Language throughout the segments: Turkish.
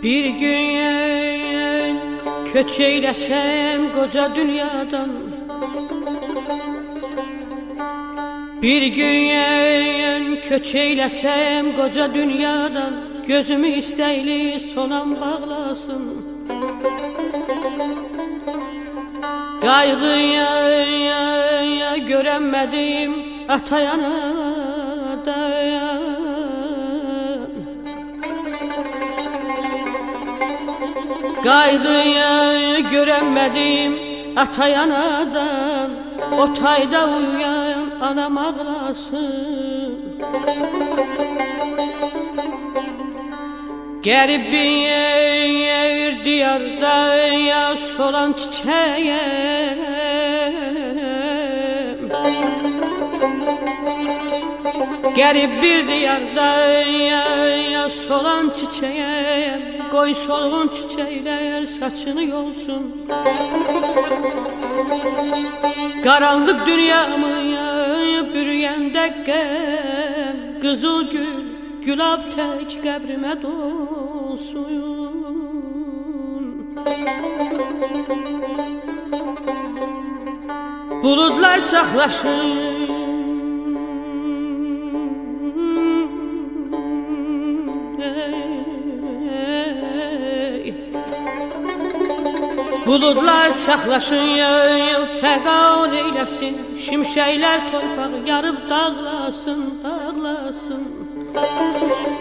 Bir gün köç eylesem koca dünyadan, bir gün köç eylesem koca dünyadan, gözümü isteyli sonan bağlasın. Kaygıya göremedim atayana dayan. Kaygıya göremedim atayanadan, o tayda uyuyan anam ağlasın. Garip bir diyarda ya solan çiçeğim, garip bir diyarda ya solan çiçeğim, koy solgun çiçekler saçını yolsun. Karanlık dünyamı ya bürüyen dekkem, kızıl gül gülab tek kabrime dolsun. Bulutlar çaklaşır, bulutlar çaklaşın ya feqan eylesin, şimşekler torpağı yarıp dağlasın, dağlasın.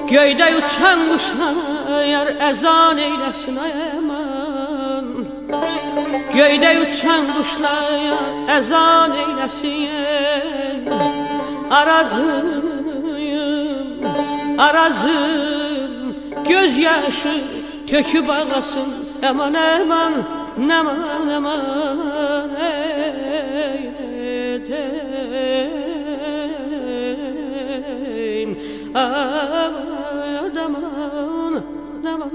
Göyde uçan kuşlar ezan eylesin ay aman, göyde uçan kuşlar ezan eylesin. Arazım, arazım gözyaşı töküp ağlasın, aman aman aman aman edeyin, aman aman aman.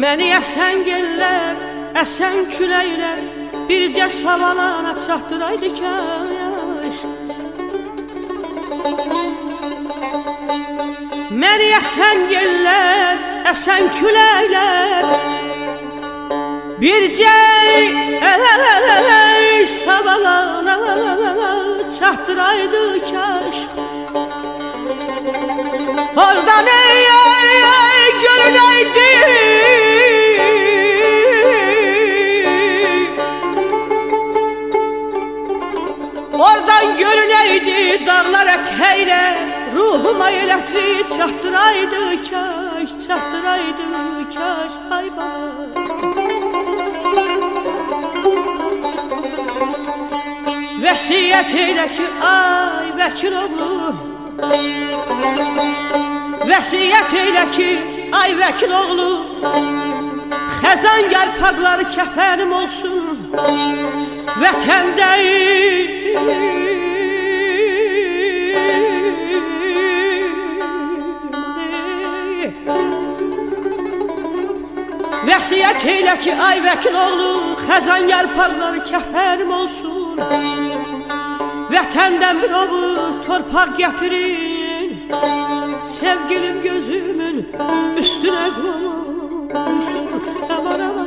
Məni əsən gellər, əsən küləklər bircə savalana çatdıraydı kaş. Məni əsən gellər, əsən küləklər bircə savalana çatdıraydı kaş. Oradan görüneydi, oradan görüneydi dağlar eteyle, ruhuma elətli çatdıraydı kaş, çatdıraydı kaş ay bak. Vəsiyyət eylə ki ay vəkil oğlu, vəsiyyət eylə ki ay vəkil oğlu, xəzan yarpaqları kəfənim olsun vətəndə. Vəsiyyət eylə ki ay vəkil oğlu, xəzan yarpaqları kəfənim olsun vətəndən bir ovuz torpaq gətirin, sevgilim gözümün üstüne koysun. Aman aman.